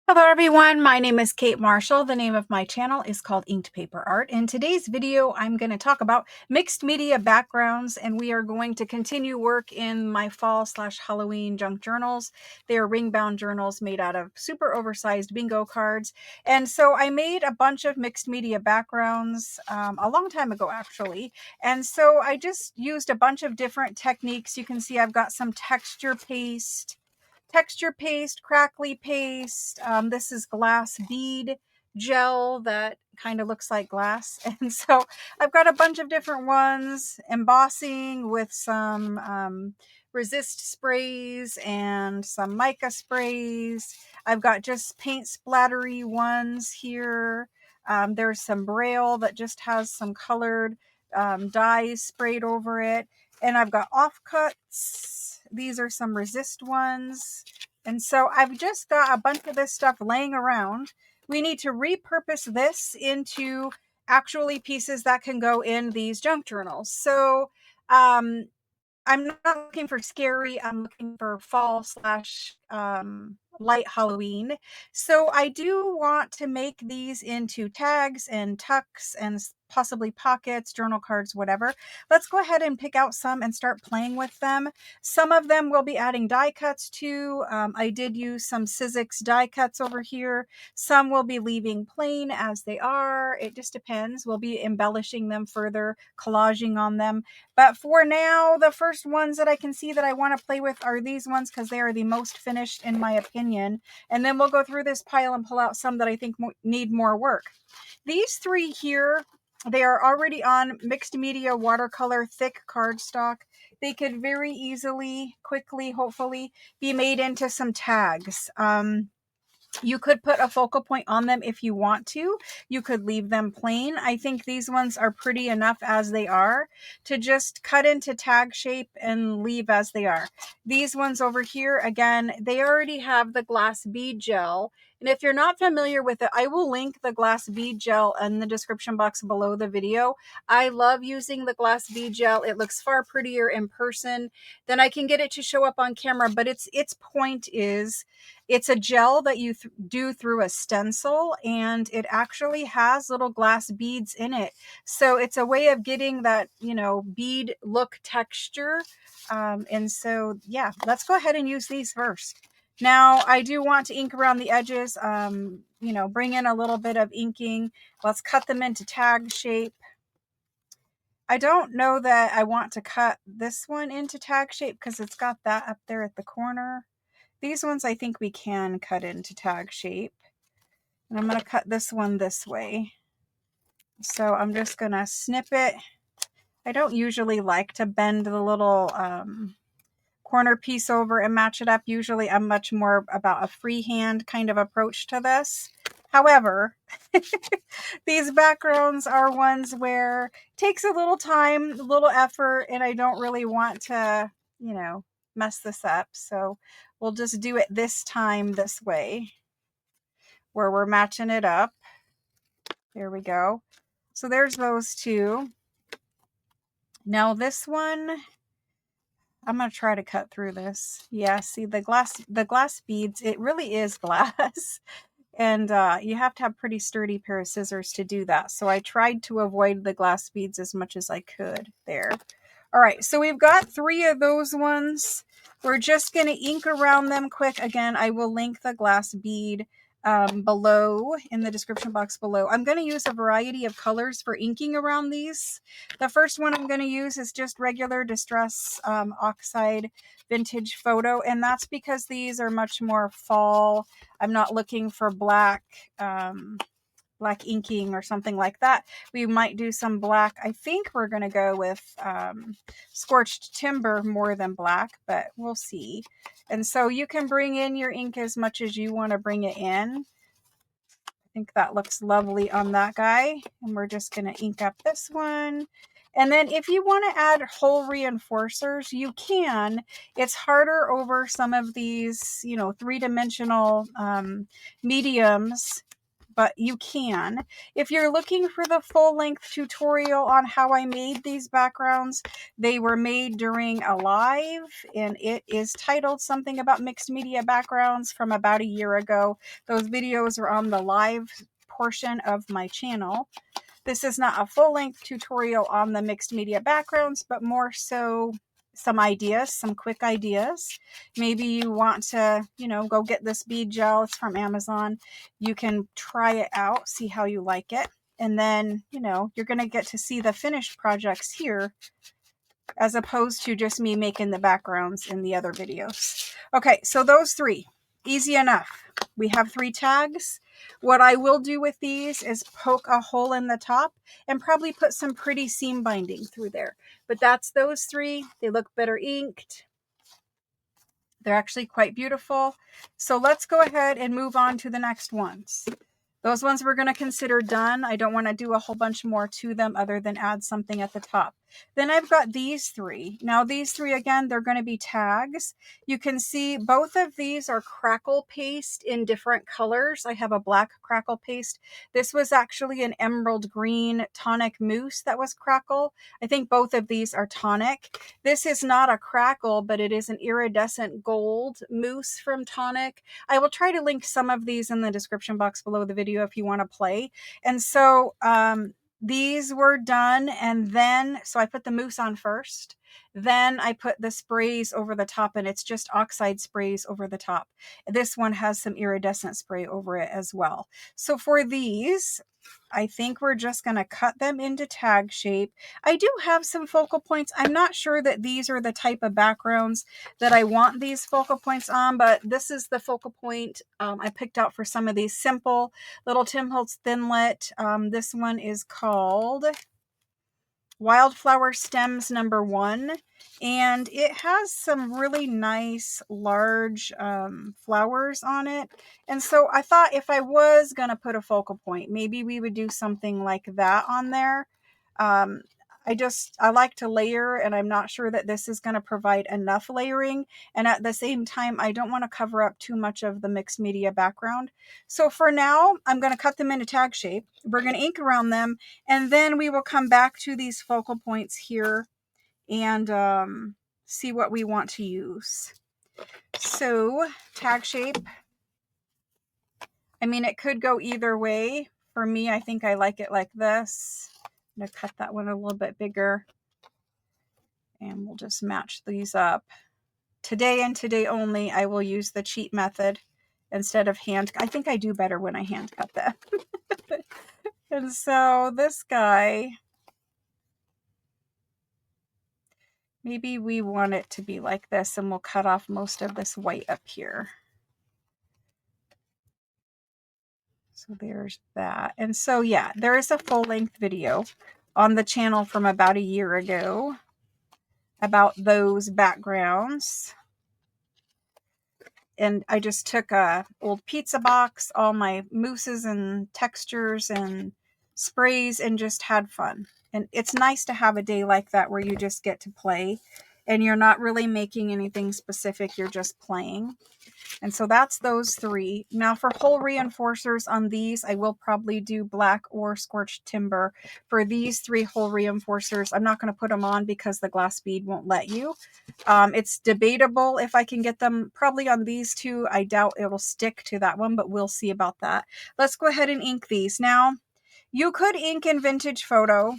Hello everyone, my name is Kate Marshall. The name of my channel is called Inked Paper Art. In today's video, I'm going to talk about mixed media backgrounds, and we are going to continue work in my fall/Halloween junk journals. They are ring-bound journals made out of super oversized bingo cards. And so I made a bunch of mixed media backgrounds a long time ago, actually. And so I just used a bunch of different techniques. You can see I've got some texture paste, crackly paste. This is glass bead gel that kind of looks like glass. And so I've got a bunch of different ones, embossing with some resist sprays and some mica sprays. I've got just paint splattery ones here. There's some braille that just has some colored dyes sprayed over it. And I've got offcuts. These are some resist ones. And so I've just got a bunch of this stuff laying around. We need to repurpose this into actually pieces that can go in these junk journals. So I'm not looking for scary. I'm looking for fall slash light Halloween. So I do want to make these into tags and tucks and possibly pockets, journal cards, whatever. Let's go ahead and pick out some and start playing with them. Some of them we'll be adding die cuts to. I did use some Sizzix die cuts over here. Some will be leaving plain as they are. It just depends. We'll be embellishing them further, collaging on them. But for now, the first ones that I can see that I want to play with are these ones because they are the most finished in my opinion. And then we'll go through this pile and pull out some that I think need more work. These three here, they are already on mixed media watercolor thick cardstock. They could very easily, quickly, hopefully, be made into some tags. You could put a focal point on them if you want to. You could leave them plain. I think these ones are pretty enough as they are to just cut into tag shape and leave as they are. These ones over here, again, they already have the glass bead gel. And if you're not familiar with it, I will link the glass bead gel in the description box below the video. I love using the glass bead gel. It looks far prettier in person than I can get it to show up on camera. But its point is, it's a gel that you do through a stencil, and it actually has little glass beads in it. So it's a way of getting that, bead look texture. And so, yeah, let's go ahead and use these first. Now, I do want to ink around the edges, bring in a little bit of inking. Let's cut them into tag shape. I don't know that I want to cut this one into tag shape because it's got that up there at the corner. These ones I think we can cut into tag shape. And I'm going to cut this one this way. So I'm just going to snip it. I don't usually like to bend the little corner piece over and match it up. Usually I'm much more about a freehand kind of approach to this. However, these backgrounds are ones where it takes a little time, a little effort, and I don't really want to, mess this up. So we'll just do it this time this way, where we're matching it up. There we go. So there's those two. Now this one, I'm going to try to cut through this. Yeah, see the glass beads, it really is glass. And you have to have a pretty sturdy pair of scissors to do that. So I tried to avoid the glass beads as much as I could there. All right, so we've got 3 of those ones. We're just going to ink around them quick. Again, I will link the glass bead below in the description box below. I'm going to use a variety of colors for inking around these. The first one I'm going to use is just regular Distress Oxide Vintage Photo, and that's because these are much more fall. I'm not looking for black inking or something like that. We might do some black. I think we're going to go with Scorched Timber more than black, but we'll see. And so you can bring in your ink as much as you want to bring it in. I think that looks lovely on that guy. And we're just going to ink up this one. And then if you want to add hole reinforcers, you can. It's harder over some of these, 3-dimensional mediums. but you can. If you're looking for the full-length tutorial on how I made these backgrounds, they were made during a live, and it is titled something about mixed media backgrounds from about a year ago. Those videos are on the live portion of my channel. This is not a full-length tutorial on the mixed media backgrounds, but more so some ideas, some quick ideas. Maybe you want to, go get this bead gel. It's from Amazon. You can try it out, see how you like it. And then, you're going to get to see the finished projects here as opposed to just me making the backgrounds in the other videos. Okay, so those three, easy enough. We have 3 tags. What I will do with these is poke a hole in the top and probably put some pretty seam binding through there. But that's those 3. They look better inked. They're actually quite beautiful. So let's go ahead and move on to the next ones. Those ones we're going to consider done. I don't want to do a whole bunch more to them other than add something at the top. Then I've got these 3. Now these 3, again, they're going to be tags. You can see both of these are crackle paste in different colors. I have a black crackle paste. This was actually an emerald green tonic mousse that was crackle. I think both of these are tonic. This is not a crackle, but it is an iridescent gold mousse from tonic. I will try to link some of these in the description box below the video if you want to play. And so these were done, and then so I put the mousse on first, then I put the sprays over the top, and it's just oxide sprays over the top. This one has some iridescent spray over it as well. So for these, I think we're just going to cut them into tag shape. I do have some focal points. I'm not sure that these are the type of backgrounds that I want these focal points on, but this is the focal point I picked out for some of these simple little Tim Holtz Thinlet. This one is called Wildflower Stems number 1, and it has some really nice large flowers on it. And so I thought if I was going to put a focal point, maybe we would do something like that on there. I like to layer, and I'm not sure that this is going to provide enough layering. And at the same time, I don't want to cover up too much of the mixed media background. So for now, I'm going to cut them into tag shape. We're going to ink around them, and then we will come back to these focal points here and see what we want to use. So tag shape, I mean, it could go either way. For me, I think I like it like this. I'm going to cut that one a little bit bigger, and we'll just match these up. Today and today only, I will use the cheat method instead of hand. I think I do better when I hand cut them. And so this guy, maybe we want it to be like this, and we'll cut off most of this white up here. So there's that. And so, yeah, there is a full-length video on the channel from about a year ago about those backgrounds. And I just took a old pizza box, all my mousses and textures and sprays, and just had fun. And it's nice to have a day like that where you just get to play and you're not really making anything specific. You're just playing. And so that's those 3. Now for hole reinforcers on these, I will probably do black or scorched timber. For these 3 hole reinforcers, I'm not going to put them on because the glass bead won't let you. It's debatable if I can get them. Probably on these 2, I doubt it'll stick to that one, but we'll see about that. Let's go ahead and ink these. Now, you could ink in Vintage Photo.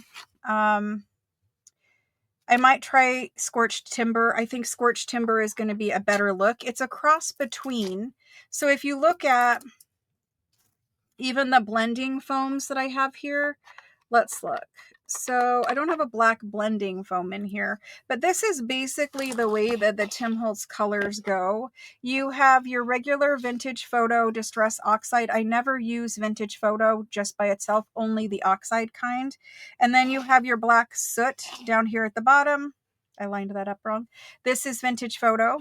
I might try scorched timber. I think scorched timber is going to be a better look. It's a cross between. So if you look at even the blending foams that I have here, let's look. So I don't have a black blending foam in here, but this is basically the way that the Tim Holtz colors go. You have your regular Vintage Photo Distress Oxide. I never use Vintage Photo just by itself, only the oxide kind. And then you have your black soot down here at the bottom. I lined that up wrong. This is Vintage Photo.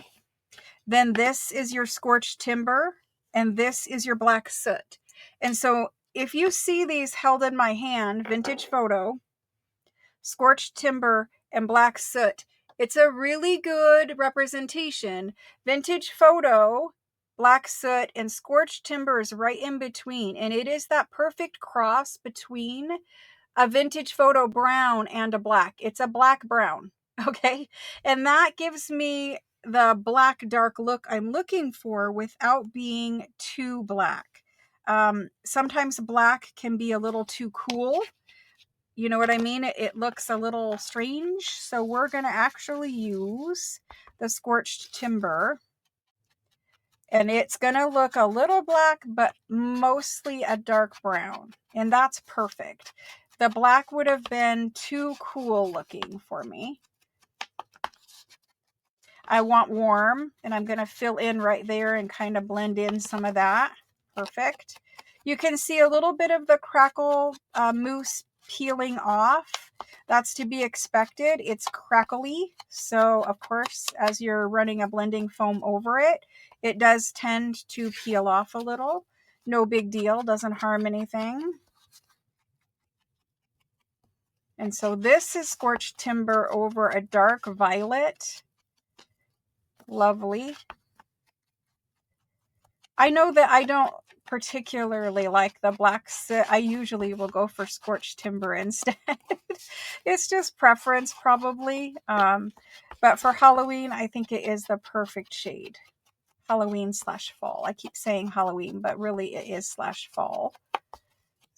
Then this is your scorched timber, and this is your black soot. And so if you see these held in my hand, Vintage Photo, scorched timber, and black soot, it's a really good representation. Vintage Photo black soot, and scorched timber is right in between. And it is that perfect cross between a vintage photo brown and a black. It's a black brown. Okay. And that gives me the black dark look I'm looking for without being too black. Sometimes black can be a little too cool. You know what I mean? It looks a little strange. So we're going to actually use the scorched timber. And it's going to look a little black, but mostly a dark brown. And that's perfect. The black would have been too cool looking for me. I want warm, and I'm going to fill in right there and kind of blend in some of that. Perfect. You can see a little bit of the crackle mousse peeling off. That's to be expected. It's crackly. So, of course, as you're running a blending foam over it, it does tend to peel off a little. No big deal. Doesn't harm anything. And so this is scorched timber over a dark violet. Lovely. I know that I don't particularly like the black soot. I usually will go for scorched timber instead. It's just preference probably. But for Halloween, I think it is the perfect shade. Halloween / fall. I keep saying Halloween, but really it is / fall.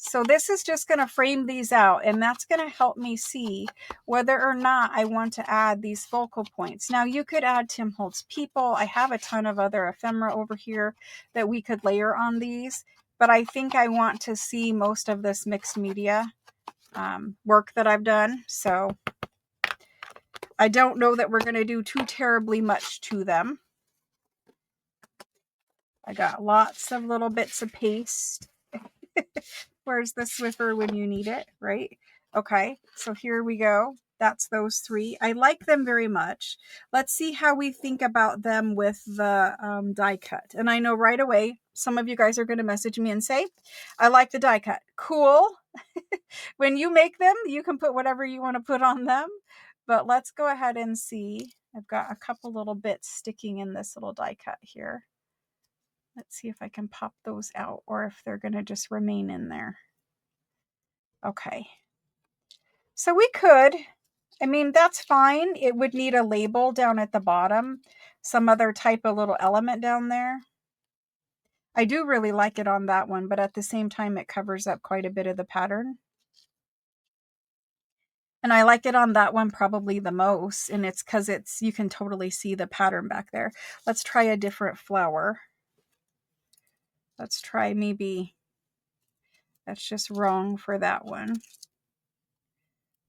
So this is just going to frame these out, and that's going to help me see whether or not I want to add these focal points. Now you could add Tim Holtz People. I have a ton of other ephemera over here that we could layer on these, but I think I want to see most of this mixed media work that I've done. So I don't know that we're going to do too terribly much to them. I got lots of little bits of paste. Where's the Swiffer when you need it, right? Okay, so here we go. That's those three. I like them very much. Let's see how we think about them with the die cut. And I know right away, some of you guys are going to message me and say, I like the die cut. Cool. When you make them, you can put whatever you want to put on them. But let's go ahead and see. I've got a couple little bits sticking in this little die cut here. Let's see if I can pop those out or if they're going to just remain in there. Okay. So we could, I mean, that's fine. It would need a label down at the bottom, some other type of little element down there. I do really like it on that one, but at the same time, it covers up quite a bit of the pattern. And I like it on that one probably the most, and it's because you can totally see the pattern back there. Let's try a different flower. Let's try maybe, that's just wrong for that one.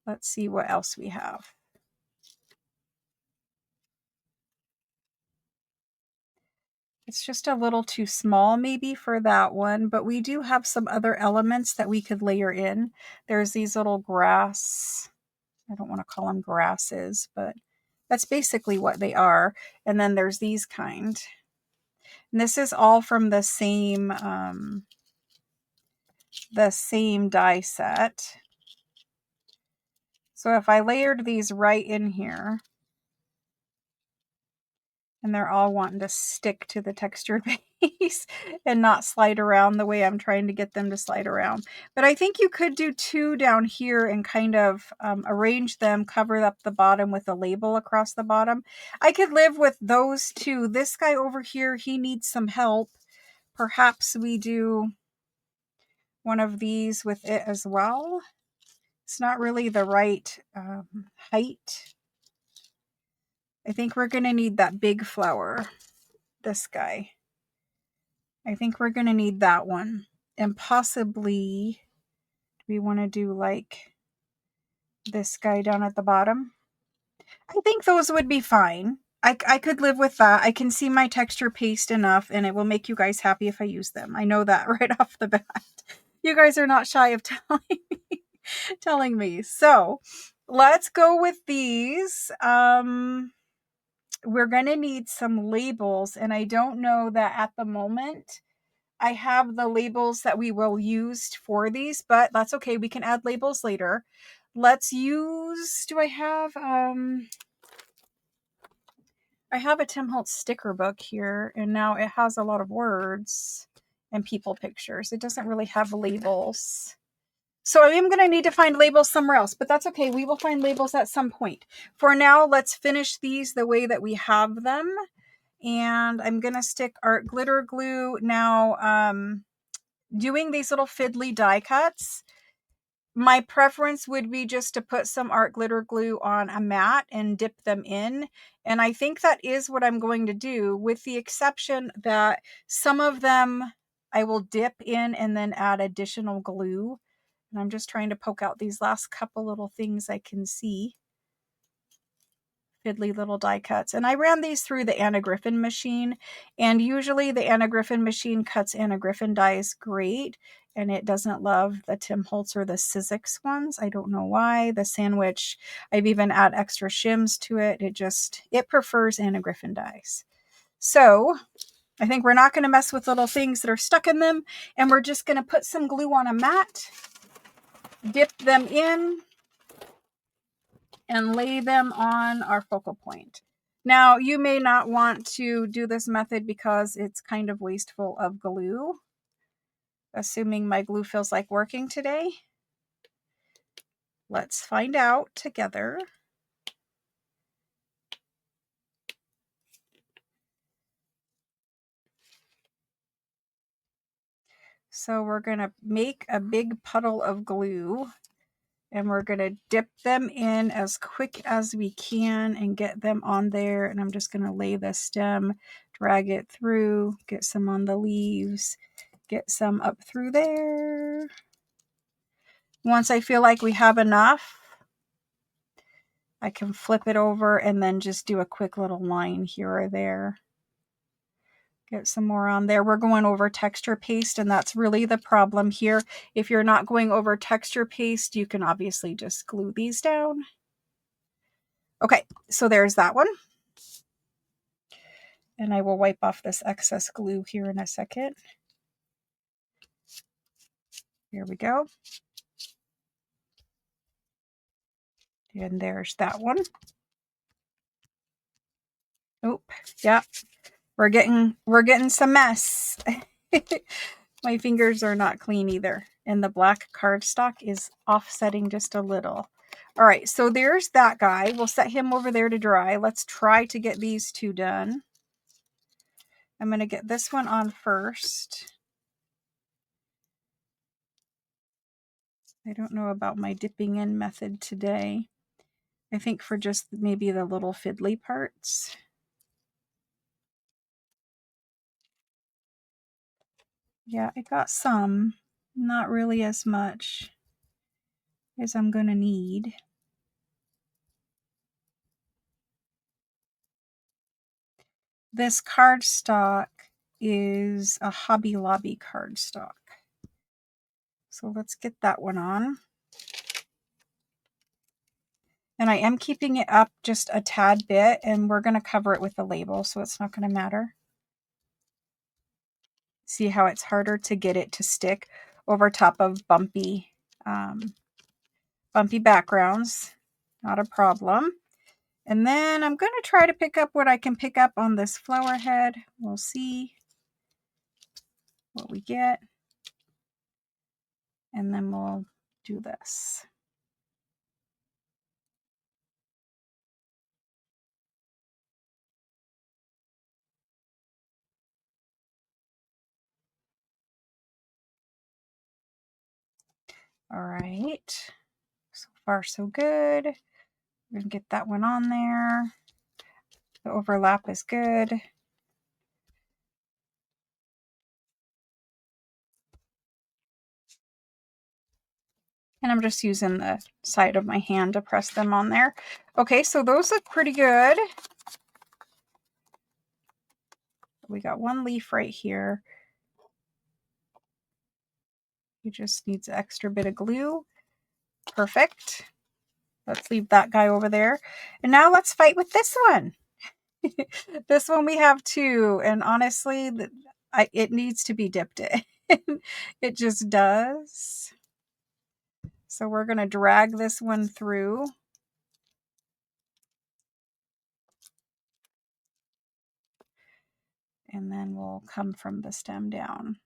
Let's see what else we have. It's just a little too small maybe for that one, but we do have some other elements that we could layer in. There's these little grass, I don't want to call them grasses, but that's basically what they are. And then there's these kind. And this is all from the same die set. So if I layered these right in here, and they're all wanting to stick to the textured base and not slide around the way I'm trying to get them to slide around. But I think you could do two down here and kind of arrange them, cover up the bottom with a label across the bottom. I could live with those two. This guy over here, he needs some help. Perhaps we do one of these with it as well. It's not really the right height. I think we're going to need that big flower. This guy. I think we're going to need that one. And possibly, do we want to do like this guy down at the bottom? I think those would be fine. I could live with that. I can see my texture paste enough, and it will make you guys happy if I use them. I know that right off the bat. You guys are not shy of telling me. So let's go with these. We're going to need some labels, and I don't know that at the moment I have the labels that we will use for these, but that's okay. We can add labels later. Let's use, do I have, I have a Tim Holtz sticker book here, and now it has a lot of words and people pictures. It doesn't really have labels. So I am going to need to find labels somewhere else, but that's okay. We will find labels at some point. For now, let's finish these the way that we have them. And I'm going to stick art glitter glue. Now, doing these little fiddly die cuts, my preference would be just to put some art glitter glue on a mat and dip them in. And I think that is what I'm going to do, with the exception that some of them I will dip in and then add additional glue. And I'm just trying to poke out these last couple little things I can see. Fiddly little die cuts. And I ran these through the Anna Griffin machine. And usually the Anna Griffin machine cuts Anna Griffin dies great. And it doesn't love the Tim Holtz or the Sizzix ones. I don't know why. The sandwich, I've even added extra shims to it. It prefers Anna Griffin dies. So I think we're not going to mess with little things that are stuck in them. And we're just going to put some glue on a mat, dip them in, and lay them on our focal point. Now, you may not want to do this method because it's kind of wasteful of glue, assuming my glue feels like working today. Let's find out together. So we're going to make a big puddle of glue, and we're going to dip them in as quick as we can and get them on there. And I'm just going to lay the stem, drag it through, get some on the leaves, get some up through there. Once I feel like we have enough, I can flip it over and then just do a quick little line here or there. Get some more on there. We're going over texture paste, and that's really the problem here. If you're not going over texture paste, you can obviously just glue these down. Okay, so there's that one. And I will wipe off this excess glue here in a second. Here we go. And there's that one. Oop, yeah. We're getting some mess. My fingers are not clean either. And the black cardstock is offsetting just a little. All right, so there's that guy. We'll set him over there to dry. Let's try to get these two done. I'm going to get this one on first. I don't know about my dipping in method today. I think for just maybe the little fiddly parts. Yeah, I got some. Not really as much as I'm going to need. This cardstock is a Hobby Lobby cardstock. So let's get that one on. And I am keeping it up just a tad bit, and we're going to cover it with the label, so it's not going to matter. See how it's harder to get it to stick over top of bumpy backgrounds. Not a problem. And then I'm going to try to pick up what I can pick up on this flower head. We'll see what we get. And then we'll do this. All right. So far, so good. We're going to get that one on there. The overlap is good. And I'm just using the side of my hand to press them on there. Okay, so those look pretty good. We got one leaf right here. He just needs an extra bit of glue. Perfect. Let's leave that guy over there. And now let's fight with this one. This one we have two. And honestly, it needs to be dipped in. It just does. So we're going to drag this one through. and then we'll come from the stem down.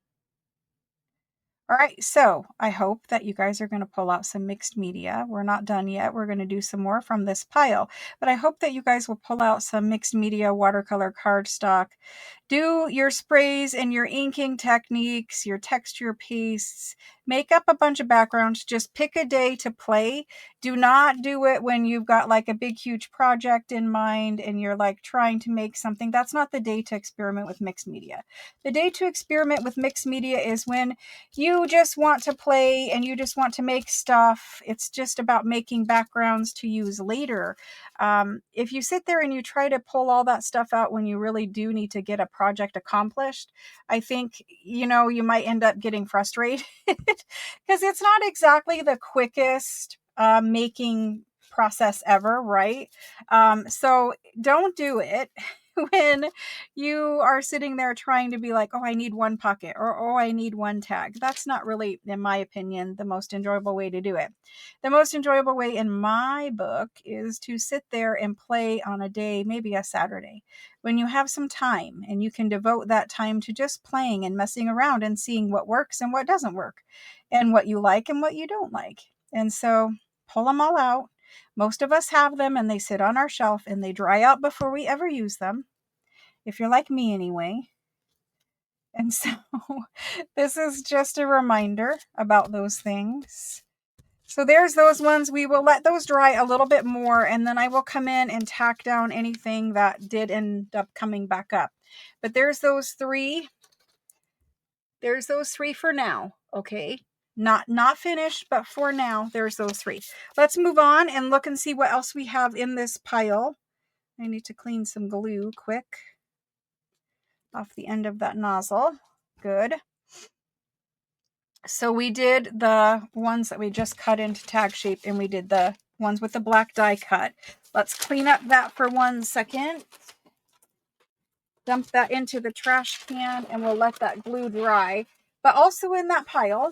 All right, so I hope that you guys are going to pull out some mixed media. We're not done yet. We're going to do some more from this pile, but I hope that you guys will pull out some mixed media watercolor cardstock. Do your sprays and your inking techniques, your texture pastes. Make up a bunch of backgrounds. Just pick a day to play. Do not do it when you've got like a big, huge project in mind and you're like trying to make something. That's not the day to experiment with mixed media. The day to experiment with mixed media is when you just want to play and you just want to make stuff. It's just about making backgrounds to use later. If you sit there and you try to pull all that stuff out when you really do need to get a project accomplished, I think, you know, you might end up getting frustrated because it's not exactly the quickest making process ever, right? So don't do it when you are sitting there trying to be like, oh, I need one pocket, or oh, I need one tag. That's not really, in my opinion, the most enjoyable way to do it. The most enjoyable way in my book is to sit there and play on a day, maybe a Saturday, when you have some time and you can devote that time to just playing and messing around and seeing what works and what doesn't work and what you like and what you don't like. And so pull them all out. Most of us have them and they sit on our shelf and they dry out before we ever use them. If you're like me anyway. And so this is just a reminder about those things. So there's those ones. We will let those dry a little bit more and then I will come in and tack down anything that did end up coming back up. But there's those three. There's those three for now. Okay. Not finished, but for now, there's those three. Let's move on and look and see what else we have in this pile. I need to clean some glue quick off the end of that nozzle. Good. So we did the ones that we just cut into tag shape and we did the ones with the black die cut. Let's clean up that for 1 second. Dump that into the trash can and we'll let that glue dry. But also in that pile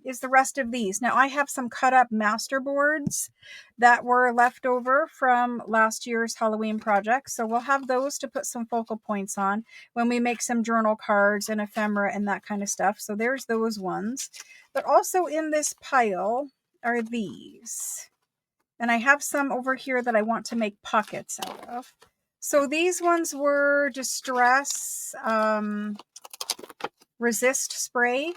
is the rest of these. Now I have some cut up master boards that were left over from last year's Halloween project. So we'll have those to put some focal points on when we make some journal cards and ephemera and that kind of stuff. So there's those ones. But also in this pile are these. And I have some over here that I want to make pockets out of. So these ones were Distress Resist Spray.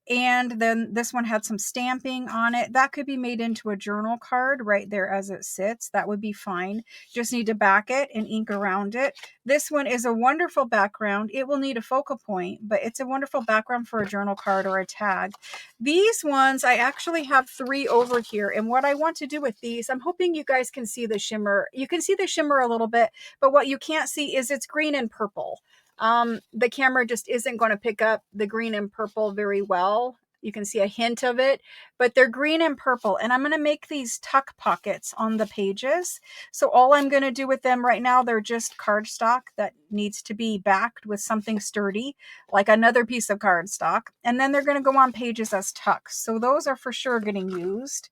And then this one had some stamping on it. That could be made into a journal card right there as it sits. That would be fine. Just need to back it and ink around it. This one is a wonderful background. It will need a focal point, but it's a wonderful background for a journal card or a tag. These ones, I actually have 3 over here. And what I want to do with these, I'm hoping you guys can see the shimmer. You can see the shimmer a little bit, but what you can't see is it's green and purple. The camera just isn't going to pick up the green and purple very well. You can see a hint of it, but they're green and purple. And I'm going to make these tuck pockets on the pages. So all I'm going to do with them right now, they're just cardstock that needs to be backed with something sturdy, like another piece of cardstock. And then they're going to go on pages as tucks. So those are for sure getting used.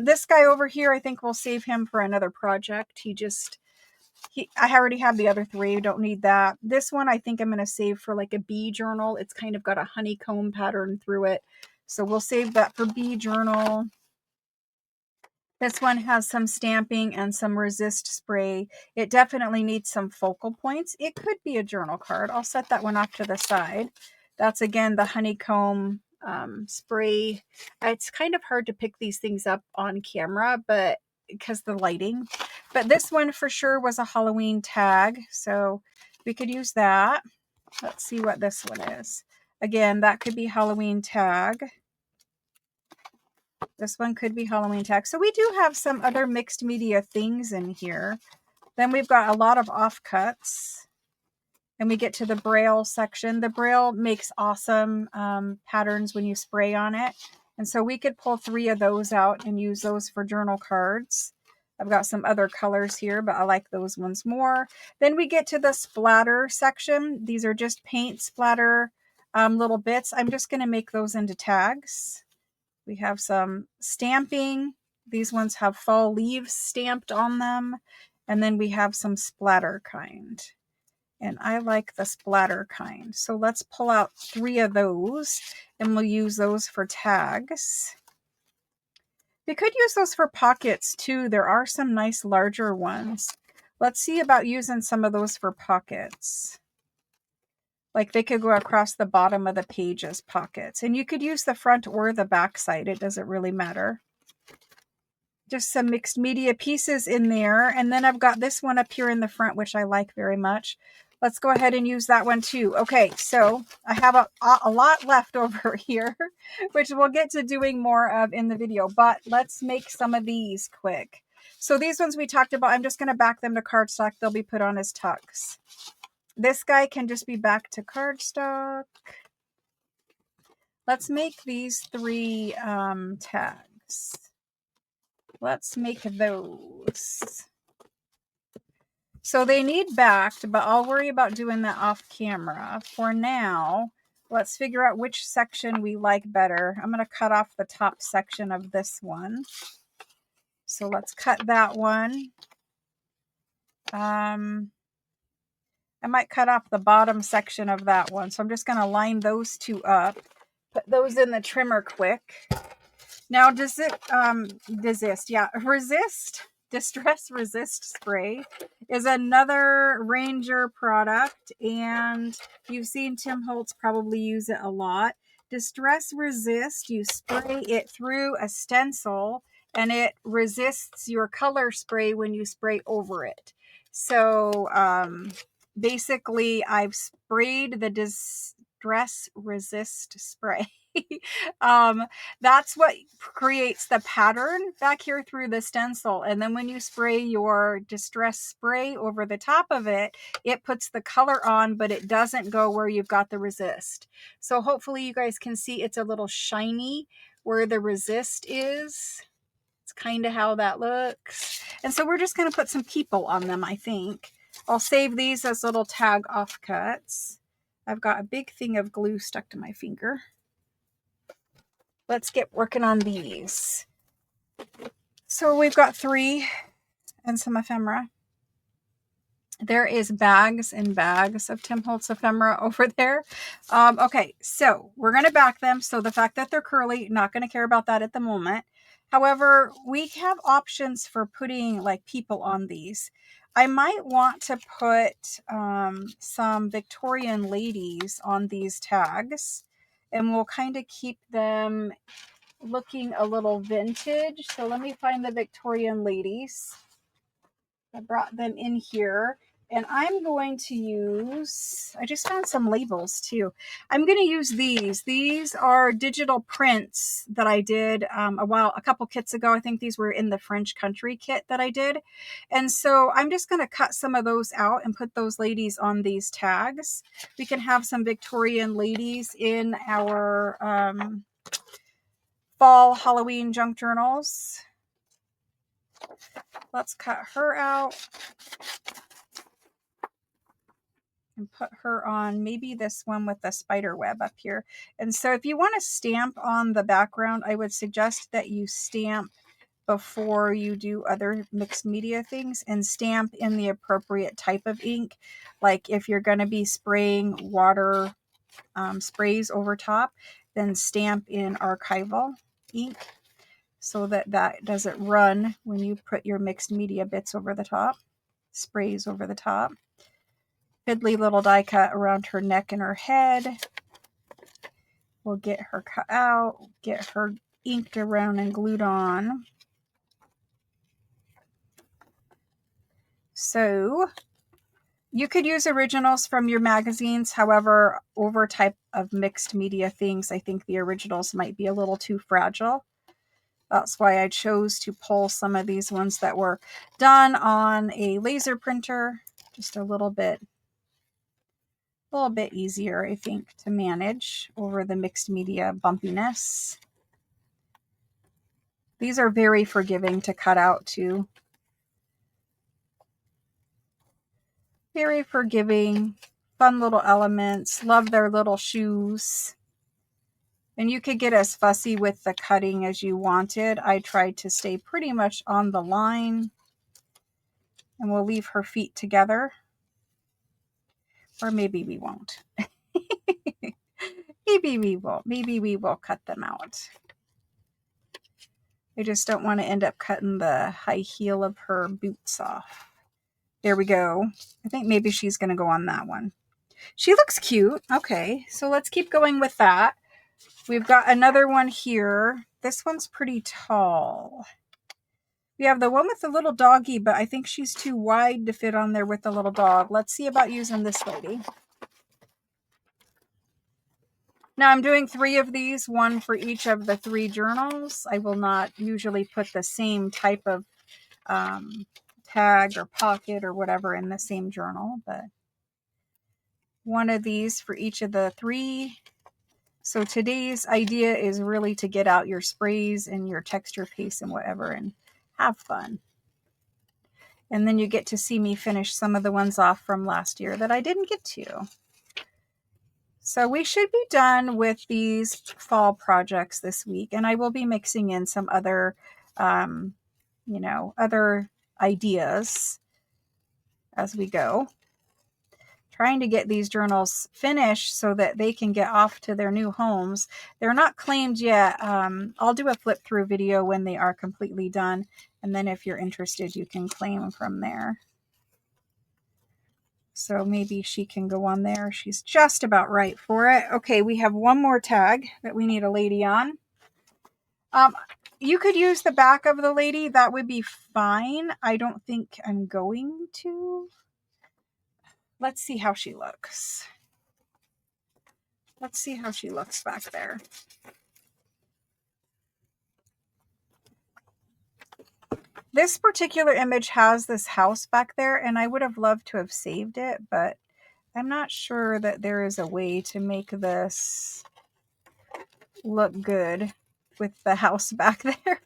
This guy over here, I think we'll save him for another project. I already have the other 3. Don't need that. This one I think I'm going to save for like a bee journal. It's kind of got a honeycomb pattern through it. So we'll save that for bee journal. This one has some stamping and some resist spray. It definitely needs some focal points. It could be a journal card. I'll set that one off to the side. That's again the honeycomb spray. It's kind of hard to pick these things up on camera, but because the lighting. But this one for sure was a Halloween tag, so we could use that. Let's see what this one is. Again, that could be Halloween tag. This one could be Halloween tag. So we do have some other mixed media things in here. Then we've got a lot of offcuts. And we get to the Braille section. The Braille makes awesome patterns when you spray on it. And so we could pull 3 of those out and use those for journal cards. I've got some other colors here, but I like those ones more. Then we get to the splatter section. These are just paint splatter little bits. I'm just going to make those into tags. We have some stamping. These ones have fall leaves stamped on them. And then we have some splatter kind. And I like the splatter kind. So let's pull out 3 of those and we'll use those for tags. We could use those for pockets too. There are some nice larger ones. Let's see about using some of those for pockets. Like they could go across the bottom of the page as pockets. And you could use the front or the back side. It doesn't really matter. Just some mixed media pieces in there. And then I've got this one up here in the front, which I like very much. Let's go ahead and use that one too. Okay, so I have a lot left over here, which we'll get to doing more of in the video. But let's make some of these quick. So these ones we talked about, I'm just going to back them to cardstock. They'll be put on as tucks. This guy can just be back to cardstock. Let's make these 3 tags. Let's make those. So they need backed, but I'll worry about doing that off camera. For now, let's figure out which section we like better. I'm going to cut off the top section of this one. So let's cut that one. I might cut off the bottom section of that one. So I'm just going to line those 2 up. Put those in the trimmer quick. Now, Distress Resist Spray is another Ranger product, and you've seen Tim Holtz probably use it a lot. Distress Resist, you spray it through a stencil, and it resists your color spray when you spray over it. So, basically, I've sprayed the Distress Resist Spray. That's what creates the pattern back here through the stencil. And then when you spray your Distress spray over the top of it, it puts the color on, but it doesn't go where you've got the resist. So hopefully you guys can see it's a little shiny where the resist is. It's kind of how that looks. And so we're just going to put some people on them, I think. I'll save these as little tag offcuts. I've got a big thing of glue stuck to my finger. Let's get working on these. So we've got 3 and some ephemera. There is bags and bags of Tim Holtz ephemera over there. Okay, so we're going to back them. So the fact that they're curly, not going to care about that at the moment. However, we have options for putting like people on these. I might want to put some Victorian ladies on these tags, and we'll kind of keep them looking a little vintage. So let me find the Victorian ladies. I brought them in here, and I'm going to use, I just found some labels too. I'm going to use these. These are digital prints that I did a couple kits ago. I think these were in the French country kit that I did. And so I'm just going to cut some of those out and put those ladies on these tags. We can have some Victorian ladies in our fall Halloween junk journals. Let's cut her out and put her on maybe this one with the spider web up here. And so if you want to stamp on the background, I would suggest that you stamp before you do other mixed media things, and stamp in the appropriate type of ink. Like if you're going to be spraying water sprays over top, then stamp in archival ink, so that that doesn't run when you put your mixed media bits over the top, sprays over the top. Fiddly little die cut around her neck and her head. We'll get her cut out, get her inked around and glued on. So you could use originals from your magazines. However, over type of mixed media things, I think the originals might be a little too fragile. That's why I chose to pull some of these ones that were done on a laser printer. Just a little bit easier, I think, to manage over the mixed media bumpiness. These are very forgiving to cut out too. Very forgiving, fun little elements. Love their little shoes. And you could get as fussy with the cutting as you wanted. I tried to stay pretty much on the line. And we'll leave her feet together. Or maybe we won't. Maybe we will. Maybe we will cut them out. I just don't want to end up cutting the high heel of her boots off. There we go. I think maybe she's going to go on that one. She looks cute. Okay, so let's keep going with that. We've got another one here. This one's pretty tall. We have the one with the little doggy, but I think she's too wide to fit on there with the little dog. Let's see about using this lady. Now I'm doing 3 of these, one for each of the 3 journals. I will not usually put the same type of tag or pocket or whatever in the same journal, but one of these for each of the 3. So today's idea is really to get out your sprays and your texture paste and whatever and have fun. And then you get to see me finish some of the ones off from last year that I didn't get to. So we should be done with these fall projects this week, and I will be mixing in some other, other ideas as we go. Trying to get these journals finished so that they can get off to their new homes. They're not claimed yet. I'll do a flip through video when they are completely done, and then if you're interested, you can claim from there. So maybe she can go on there. She's just about right for it. Okay, we have one more tag that we need a lady on. You could use the back of the lady. That would be fine. I don't think I'm going to. Let's see how she looks. Let's see how she looks back there. This particular image has this house back there, and I would have loved to have saved it, but I'm not sure that there is a way to make this look good with the house back there.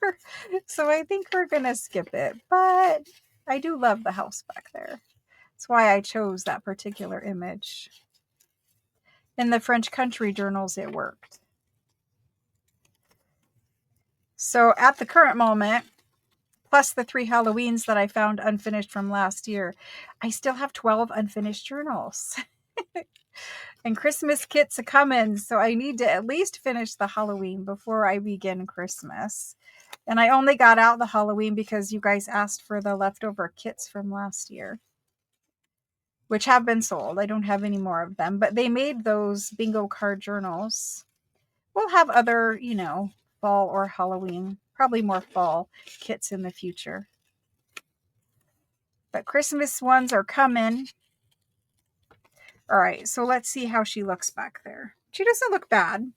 So I think we're going to skip it, but I do love the house back there. That's why I chose that particular image. In the French country journals, it worked. So at the current moment, plus the 3 Halloweens that I found unfinished from last year, I still have 12 unfinished journals. And Christmas kits are coming, so I need to at least finish the Halloween before I begin Christmas. And I only got out the Halloween because you guys asked for the leftover kits from last year, which have been sold. I don't have any more of them, but they made those bingo card journals. We'll have other, fall or Halloween, probably more fall kits in the future. But Christmas ones are coming. All right, so let's see how she looks back there. She doesn't look bad.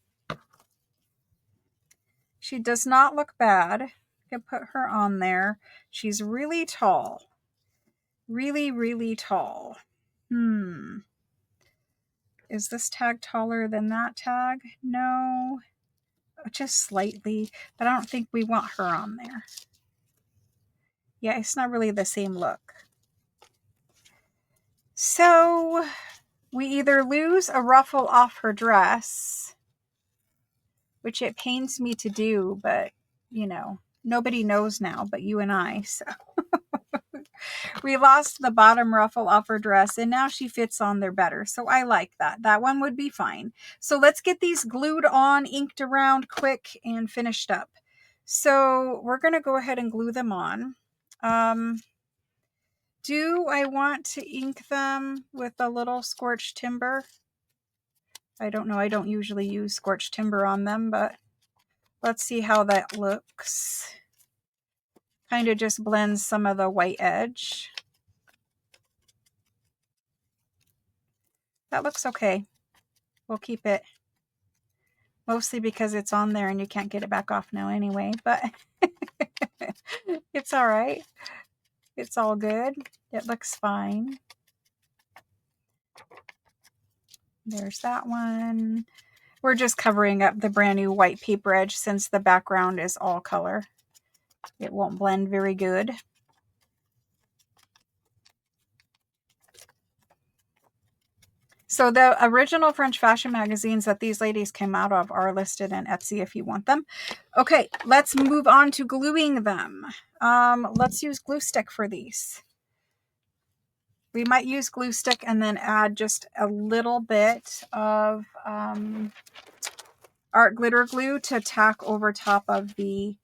She does not look bad. I can put her on there. She's really tall. Really, really tall. Is this tag taller than that tag? No. Just slightly. But I don't think we want her on there. Yeah, it's not really the same look. So we either lose a ruffle off her dress, which it pains me to do, but, nobody knows now but you and I. So we lost the bottom ruffle off her dress, and now she fits on there better. So I like that. That one would be fine. So let's get these glued on, inked around quick, and finished up. So we're going to go ahead and glue them on. Do I want to ink them with a little scorched timber? I don't know. I don't usually use scorched timber on them, but let's see how that looks. Kind of just blends some of the white edge. That looks okay. We'll keep it. Mostly because it's on there and you can't get it back off now anyway, but it's all right. It's all good. It looks fine. There's that one. We're just covering up the brand new white paper edge since the background is all color. It won't blend very good. So the original French fashion magazines that these ladies came out of are listed in Etsy if you want them. Okay, let's move on to gluing them. Let's use glue stick for these. We might use glue stick and then add just a little bit of art glitter glue to tack over top of the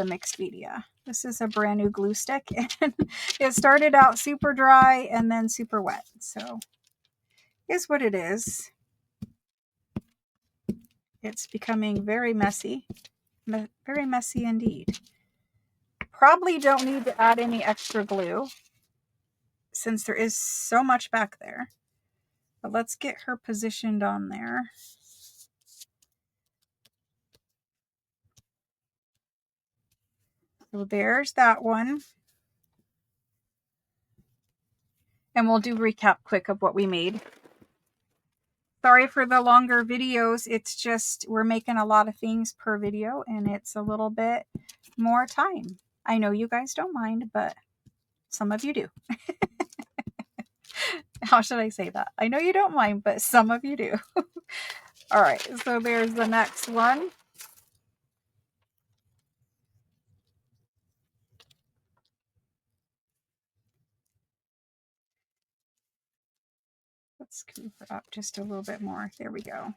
mixed media. This is a brand new glue stick, and it started out super dry and then super wet. So here's what it is. It's becoming very messy indeed. Probably don't need to add any extra glue since there is so much back there. But let's get her positioned on there. So there's that one. And we'll do recap quick of what we made. Sorry for the longer videos. It's just we're making a lot of things per video and it's a little bit more time. I know you guys don't mind, but some of you do. How should I say that? I know you don't mind, but some of you do. All right, so there's the next one. Let's scoop it up just a little bit more. There we go.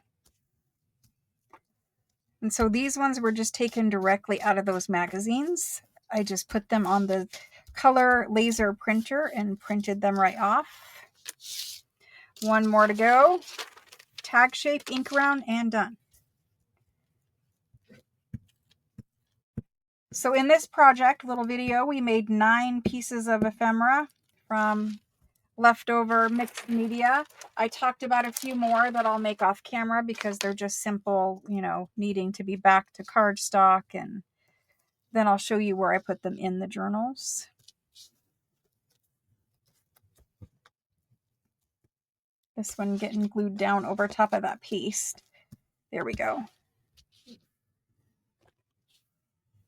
And so these ones were just taken directly out of those magazines. I just put them on the color laser printer and printed them right off. One more to go. Tag shape, ink around, and done. So in this project, little video, we made 9 pieces of ephemera from leftover mixed media. I talked about a few more that I'll make off camera because they're just simple, you know, needing to be back to cardstock, and then I'll show you where I put them in the journals. This one getting glued down over top of that piece. There we go.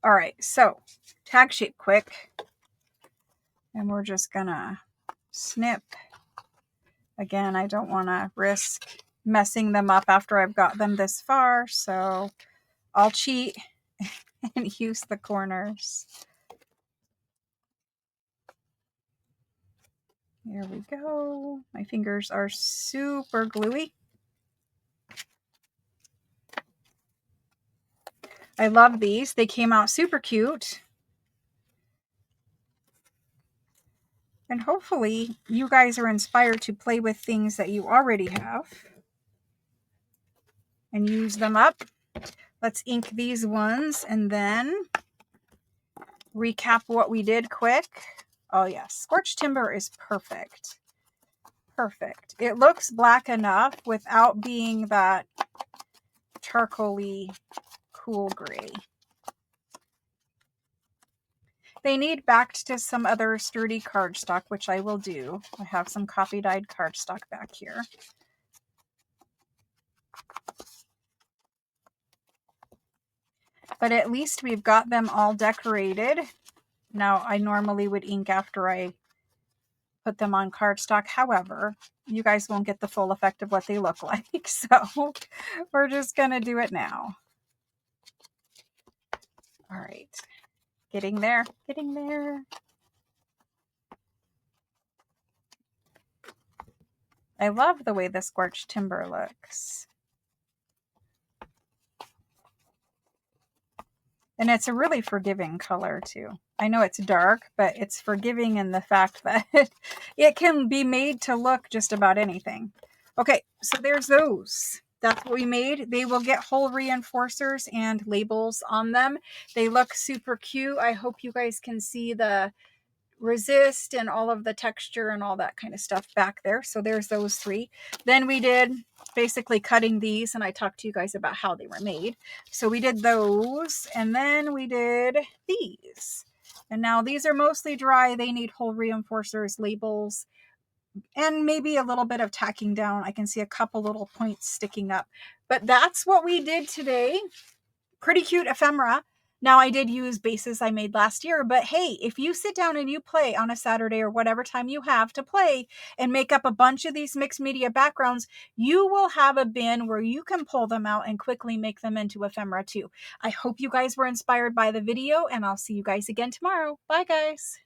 All right, so tag shape quick. And we're just gonna snip. Again, I don't want to risk messing them up after I've got them this far, so I'll cheat and use the corners. There we go. My fingers are super gluey. I love these. They came out super cute. And hopefully you guys are inspired to play with things that you already have and use them up. Let's ink these ones and then recap what we did quick. Oh yes, scorched timber is perfect. Perfect. It looks black enough without being that charcoaly cool gray. They need backed to some other sturdy cardstock, which I will do. I have some coffee dyed cardstock back here. But at least we've got them all decorated. Now, I normally would ink after I put them on cardstock. However, you guys won't get the full effect of what they look like. So we're just going to do it now. All right. Getting there. Getting there. I love the way the scorched timber looks. And it's a really forgiving color too. I know it's dark, but it's forgiving in the fact that it can be made to look just about anything. Okay, so there's those. That's what we made. They will get hole reinforcers and labels on them. They look super cute. I hope you guys can see the resist and all of the texture and all that kind of stuff back there. So there's those 3. Then we did basically cutting these, and I talked to you guys about how they were made. So we did those, and then we did these. And now these are mostly dry. They need hole reinforcers, labels, and maybe a little bit of tacking down. I can see a couple little points sticking up. But that's what we did today. Pretty cute ephemera. Now, I did use bases I made last year, but hey, if you sit down and you play on a Saturday or whatever time you have to play and make up a bunch of these mixed media backgrounds, you will have a bin where you can pull them out and quickly make them into ephemera too. I hope you guys were inspired by the video, and I'll see you guys again tomorrow. Bye, guys.